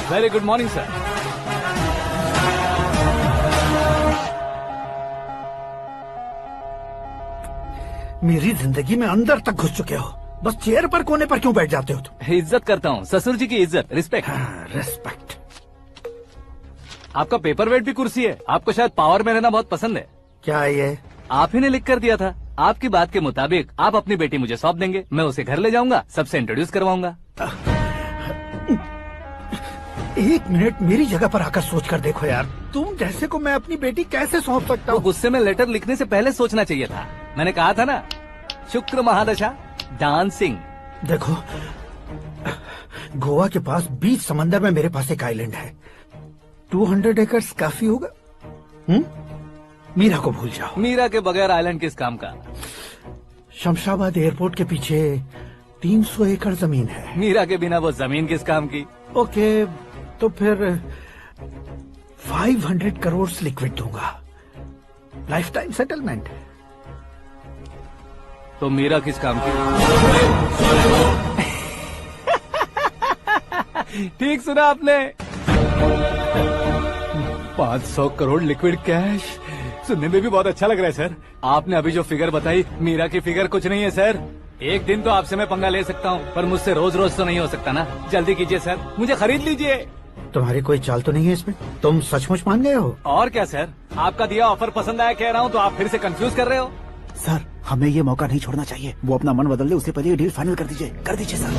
Very good morning sir. मेरी जिंदगी में अंदर तक घुस चुके हो, बस चेयर पर कोने पर क्यों बैठ जाते हो तुम? इज्जत करता हूँ, ससुर जी की इज्जत, रिस्पेक्ट। रेस्पेक्ट। आपका पेपर वेट भी कुर्सी है। आपको शायद पावर में रहना बहुत पसंद है। क्या है ये? आप ही ने लिख कर दिया था। आपकी बात के मुताबिक आप अपनी बेटी मुझे सौंप देंगे, मैं उसे घर ले जाऊंगा, सबसे इंट्रोड्यूस करवाऊंगा। एक मिनट मेरी जगह पर आकर सोच कर देखो यार, तुम जैसे को मैं अपनी बेटी कैसे सौंप सकता तो हूँ? गुस्से में लेटर लिखने से पहले सोचना चाहिए था। मैंने कहा था ना, शुक्र महादशा डांसिंग। देखो, गोवा के पास बीच समंदर में मेरे पास एक आइलैंड है। 200 एकर्स काफी होगा। मीरा को भूल जाओ। मीरा के बगैर आइलैंड किस काम का? शमशाबाद एयरपोर्ट के पीछे 300 एकड़ जमीन है। मीरा के बिना वो जमीन किस काम की? ओके, तो फिर 500 करोड़ लिक्विड दूंगा, लाइफ टाइम सेटलमेंट। तो मीरा किस काम की? ठीक सुना आपने। 500 करोड़ लिक्विड कैश, सुनने में भी बहुत अच्छा लग रहा है सर। आपने अभी जो फिगर बताई, मीरा की फिगर कुछ नहीं है सर। एक दिन तो आपसे मैं पंगा ले सकता हूँ, पर मुझसे रोज रोज तो नहीं हो सकता ना। जल्दी कीजिए सर, मुझे खरीद लीजिए। तुम्हारी कोई चाल तो नहीं है इसमें? तुम सचमुच मान गए हो? और क्या सर, आपका दिया ऑफर पसंद आया कह रहा हूँ, तो आप फिर से कंफ्यूज कर रहे हो। सर, हमें ये मौका नहीं छोड़ना चाहिए। वो अपना मन बदल ले, उससे पहले ये डील फाइनल कर दीजिए। कर दीजिए सर।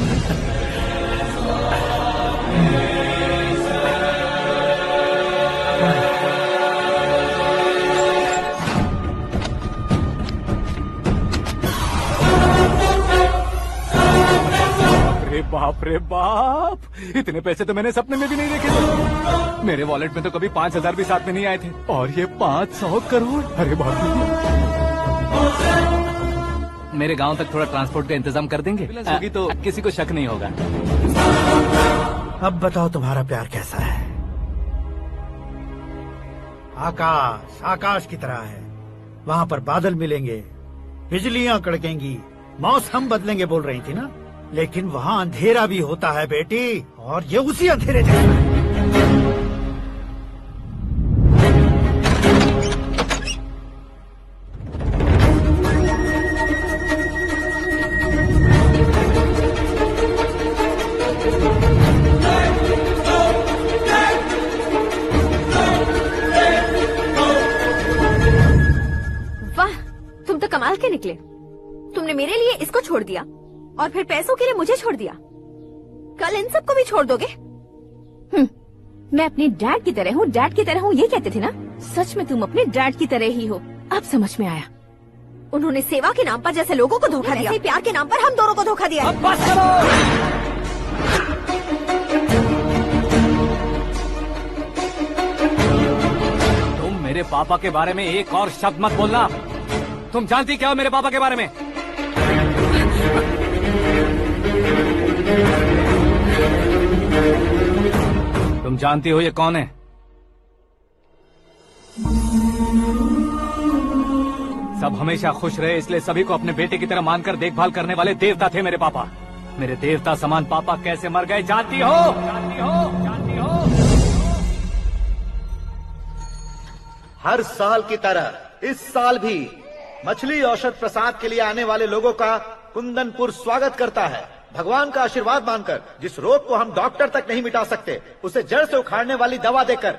बाप रे बाप, इतने पैसे तो मैंने सपने में भी नहीं देखे थे। मेरे वॉलेट में तो कभी 5000 भी साथ में नहीं आए थे, और ये 500 करोड़। अरे बाप रे। मेरे गांव तक थोड़ा ट्रांसपोर्ट का इंतजाम कर देंगे? होगी तो किसी को शक नहीं होगा। अब बताओ तुम्हारा प्यार कैसा है? आकाश आकाश की तरह है, वहाँ पर बादल मिलेंगे, बिजलियाँ कड़केंगी, मौसम बदलेंगे बोल रही थी ना। लेकिन वहाँ अंधेरा भी होता है बेटी, और ये उसी अंधेरे जैसा है। वाह, तुम तो कमाल के निकले। तुमने मेरे लिए इसको छोड़ दिया और फिर पैसों के लिए मुझे छोड़ दिया। कल इन सबको भी छोड़ दोगे? मैं अपने डैड की तरह हूँ, डैड की तरह हूँ, ये कहते थे ना। सच में तुम अपने डैड की तरह ही हो। अब समझ में आया। उन्होंने सेवा के नाम पर जैसे लोगों को धोखा दिया, प्यार के नाम पर हम दोनों को धोखा दिया। अब बस करो। तुम मेरे पापा के बारे में एक और शब्द मत बोलना। तुम जानती क्या हो मेरे पापा के बारे में? तुम जानती हो ये कौन है? सब हमेशा खुश रहे, इसलिए सभी को अपने बेटे की तरह मानकर देखभाल करने वाले देवता थे मेरे पापा। मेरे देवता समान पापा कैसे मर गए जानती हो? जानती हो? जानती हो? हर साल की तरह इस साल भी मछली औषध प्रसाद के लिए आने वाले लोगों का कुंदनपुर स्वागत करता है। भगवान का आशीर्वाद मानकर जिस रोग को हम डॉक्टर तक नहीं मिटा सकते, उसे जड़ से उखाड़ने वाली दवा देकर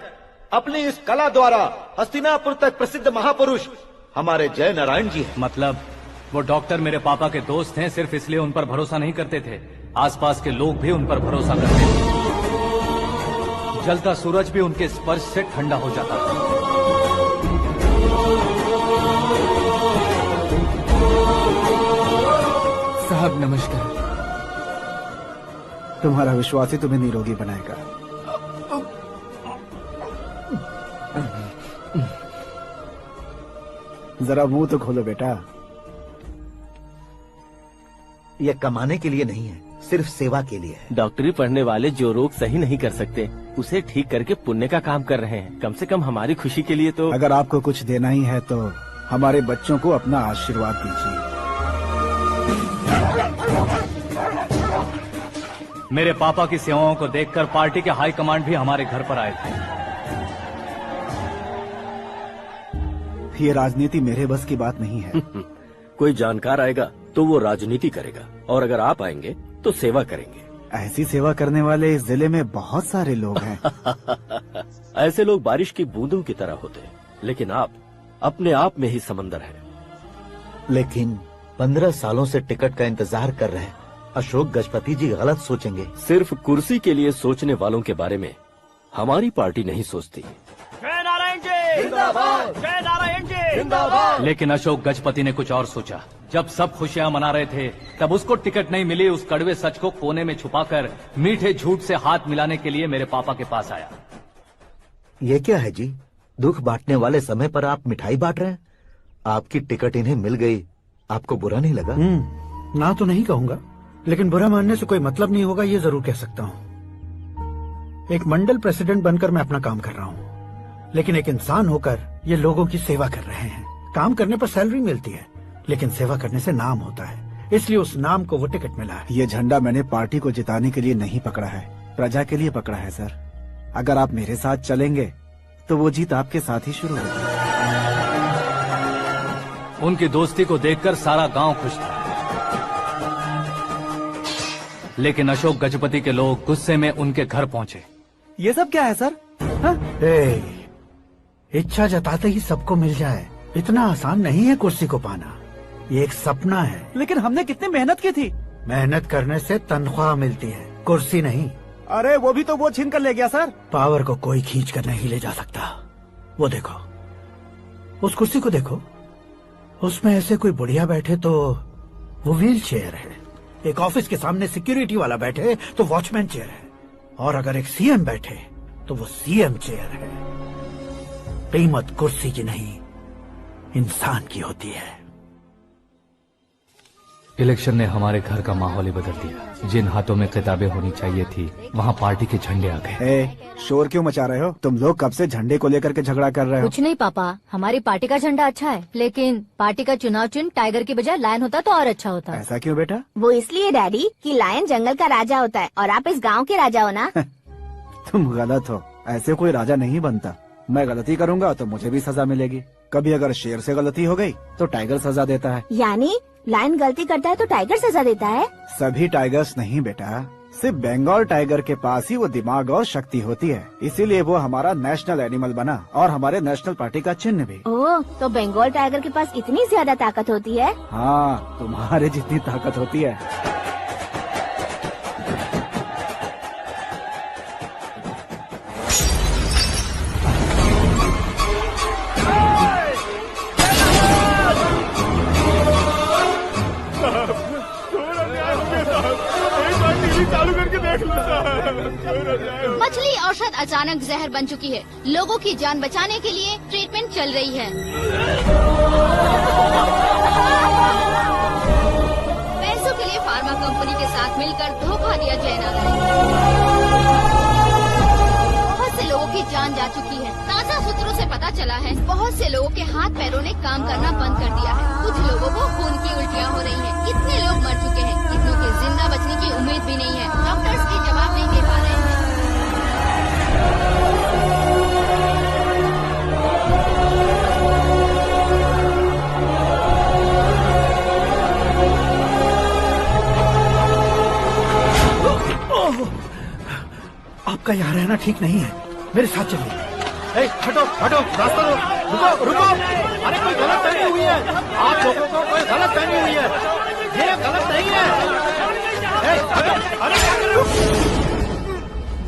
अपनी इस कला द्वारा हस्तिनापुर तक प्रसिद्ध महापुरुष हमारे जय नारायण जी हैं। मतलब वो डॉक्टर मेरे पापा के दोस्त हैं, सिर्फ इसलिए उन पर भरोसा नहीं करते थे, आसपास के लोग भी उन पर भरोसा करते थे। जलता सूरज भी उनके स्पर्श से ठंडा हो जाता था। साहब नमस्कार। तुम्हारा विश्वास ही तुम्हें निरोगी बनाएगा। जरा मुंह तो खोलो बेटा। यह कमाने के लिए नहीं है, सिर्फ सेवा के लिए है। डॉक्टरी पढ़ने वाले जो रोग सही नहीं कर सकते, उसे ठीक करके पुण्य का काम कर रहे हैं। कम से कम हमारी खुशी के लिए तो। अगर आपको कुछ देना ही है तो हमारे बच्चों को अपना आशीर्वाद दीजिए। मेरे पापा की सेवाओं को देखकर पार्टी के हाई कमांड भी हमारे घर पर आए थे। ये राजनीति मेरे बस की बात नहीं है। कोई जानकार आएगा तो वो राजनीति करेगा, और अगर आप आएंगे तो सेवा करेंगे। ऐसी सेवा करने वाले इस जिले में बहुत सारे लोग हैं। ऐसे लोग बारिश की बूंदों की तरह होते हैं, लेकिन आप अपने आप में ही समंदर हैं। लेकिन 15 सालों से टिकट का इंतजार कर रहे हैं। अशोक गजपति जी गलत सोचेंगे। सिर्फ कुर्सी के लिए सोचने वालों के बारे में हमारी पार्टी नहीं सोचती। जय नारायण जी जिंदाबाद, जय नारायण जी जिंदाबाद। लेकिन अशोक गजपति ने कुछ और सोचा। जब सब खुशियां मना रहे थे तब उसको टिकट नहीं मिली। उस कड़वे सच को कोने में छुपाकर मीठे झूठ से हाथ मिलाने के लिए मेरे पापा के पास आया। ये क्या है जी? दुख बांटने वाले समय पर आप मिठाई बांट रहे हैं। आपकी टिकट इन्हें मिल गई, आपको बुरा नहीं लगा? ना तो नहीं कहूंगा, लेकिन बुरा मानने से कोई मतलब नहीं होगा, ये जरूर कह सकता हूँ। एक मंडल प्रेसिडेंट बनकर मैं अपना काम कर रहा हूँ, लेकिन एक इंसान होकर ये लोगों की सेवा कर रहे हैं। काम करने पर सैलरी मिलती है, लेकिन सेवा करने से नाम होता है, इसलिए उस नाम को वो टिकट मिला है। ये झंडा मैंने पार्टी को जिताने के लिए नहीं पकड़ा है, प्रजा के लिए पकड़ा है सर। अगर आप मेरे साथ चलेंगे तो वो जीत आपके साथ ही शुरू होगी। उनकी दोस्ती को देखकर सारा गांव खुश था, लेकिन अशोक गजपति के लोग गुस्से में उनके घर पहुंचे। ये सब क्या है सर? इच्छा जताते ही सबको मिल जाए, इतना आसान नहीं है कुर्सी को पाना। ये एक सपना है। लेकिन हमने कितनी मेहनत की थी। मेहनत करने से तनख्वाह मिलती है, कुर्सी नहीं। अरे वो भी तो वो छीन कर ले गया सर। पावर को कोई खींच कर नहीं ले जा सकता। वो देखो, उस कुर्सी को देखो, उसमें ऐसे कोई बुढ़िया बैठे तो वो व्हील चेयर है। एक ऑफिस के सामने सिक्योरिटी वाला बैठे तो वॉचमैन चेयर है, और अगर एक सीएम बैठे तो वो सीएम चेयर है। कीमत कुर्सी की नहीं, इंसान की होती है। इलेक्शन ने हमारे घर का माहौल ही बदल दिया। जिन हाथों में किताबें होनी चाहिए थी, वहाँ पार्टी के झंडे आ गए। शोर क्यों मचा रहे हो? तुम लोग कब से झंडे को लेकर के झगड़ा कर रहे हो? कुछ नहीं पापा, हमारी पार्टी का झंडा अच्छा है, लेकिन पार्टी का चुनाव चिन्ह टाइगर की बजाय लायन होता तो और अच्छा होता। ऐसा क्यों बेटा? वो इसलिए डैडी कि लायन जंगल का राजा होता है और आप इस गांव के राजा हो ना। तुम गलत हो, ऐसे कोई राजा नहीं बनता। मैं गलती करूंगा तो मुझे भी सजा मिलेगी। कभी अगर शेर से गलती हो गई तो टाइगर सजा देता है। यानी लायन गलती करता है तो टाइगर सजा देता है? सभी टाइगर्स नहीं बेटा, सिर्फ बंगाल टाइगर के पास ही वो दिमाग और शक्ति होती है, इसीलिए वो हमारा नेशनल एनिमल बना और हमारे नेशनल पार्टी का चिन्ह भी। ओह, तो बंगाल टाइगर के पास इतनी ज्यादा ताकत होती है? हाँ, तुम्हारे जितनी ताकत होती है। मछली औषध अचानक जहर बन चुकी है। लोगों की जान बचाने के लिए ट्रीटमेंट चल रही है। पैसों के लिए फार्मा कंपनी के साथ मिलकर धोखा दिया जय नारायण। बहुत से लोगों की जान जा चुकी है। ताजा सूत्रों से पता चला है बहुत से लोगों के हाथ पैरों ने काम करना बंद कर दिया है। कुछ लोगों को खून की उल्टियाँ हो रही हैं। कितने लोग मर चुके हैं, कितनों के जिंदा बचने की उम्मीद भी नहीं है। डॉक्टर्स की जवाब नहीं दे पा रहे हैं। आपका यहाँ रहना ठीक नहीं है, मेरे साथ चलिए। हटो हटो, रास्ता रुको रुको। अरे कोई गलत फहमी हुई है, आप लोगों को कोई गलत फहमी हुई है, ये गलत नहीं है। हटो, अरे क्या कर रहे हो?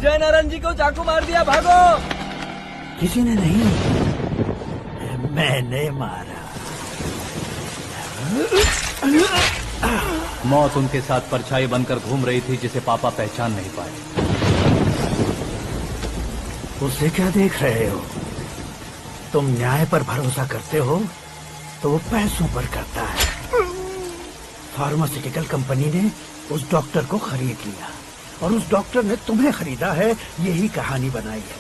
जय नारायण जी को चाकू मार दिया, भागो। किसी ने नहीं, मैंने मारा। मौत उनके साथ परछाई बनकर घूम रही थी, जिसे पापा पहचान नहीं पाए। उसे क्या देख रहे हो? तुम न्याय पर भरोसा करते हो तो वो पैसों पर करता है। फार्मास्यूटिकल कंपनी ने उस डॉक्टर को खरीद लिया और उस डॉक्टर ने तुम्हें खरीदा है, यही कहानी बनाई है।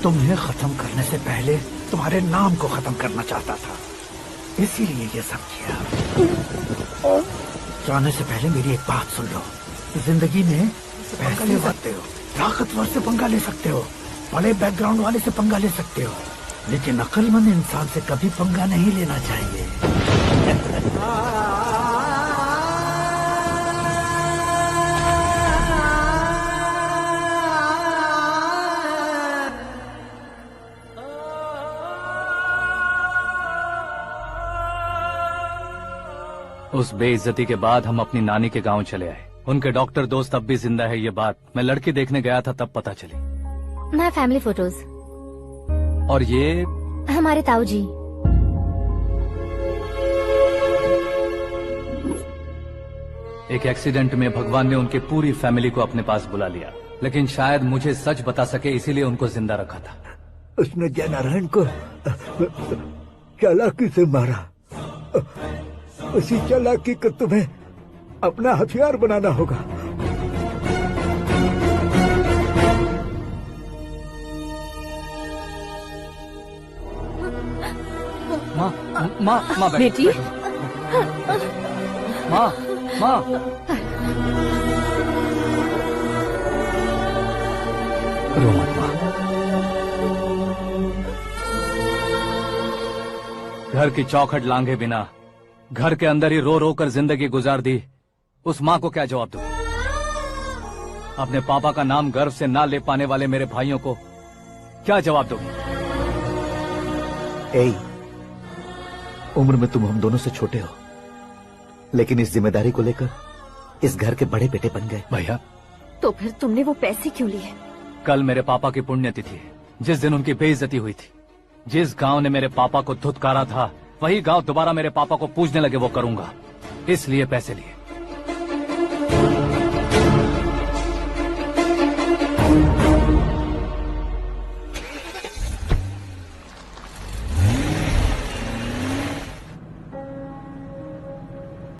तुम्हें खत्म करने से पहले तुम्हारे नाम को खत्म करना चाहता था, इसीलिए ये सब किया। जाने से पहले मेरी एक बात सुन लो। जिंदगी में पैसे ले सकते हो, ताकतवर से पंगा ले सकते हो, बड़े बैकग्राउंड वाले से पंगा ले सकते हो, लेकिन अक्लमंद इंसान से कभी पंगा नहीं लेना चाहिए। उस बेइज्जती के बाद हम अपनी नानी के गांव चले आए। उनके डॉक्टर दोस्त अब भी जिंदा है, ये बात मैं लड़की देखने गया था तब पता चली। My family photos. और ये हमारे ताऊ जी। एक एक्सीडेंट में भगवान ने उनकी पूरी फैमिली को अपने पास बुला लिया, लेकिन शायद मुझे सच बता सके इसीलिए उनको जिंदा रखा था। उसने जयनारायण को चालाकी से मारा। उसी चालाकी को तुम्हें अपना हथियार बनाना होगा। माँ माँ माँ बेटी, माँ माँ रो मत माँ। घर की चौखट लांघे बिना घर के अंदर ही रो रो कर जिंदगी गुजार दी उस माँ को क्या जवाब दूं? अपने पापा का नाम गर्व से ना ले पाने वाले मेरे भाइयों को क्या जवाब दूंगी? उम्र में तुम हम दोनों से छोटे हो, लेकिन इस जिम्मेदारी को लेकर इस घर के बड़े बेटे बन गए। भैया, तो फिर तुमने वो पैसे क्यों लिए? कल मेरे पापा की पुण्यतिथि है, जिस दिन उनकी बेइज्जती हुई थी। जिस गांव ने मेरे पापा को धुतकारा था वही गांव दोबारा मेरे पापा को पूजने लगे वो करूंगा, इसलिए पैसे लिए।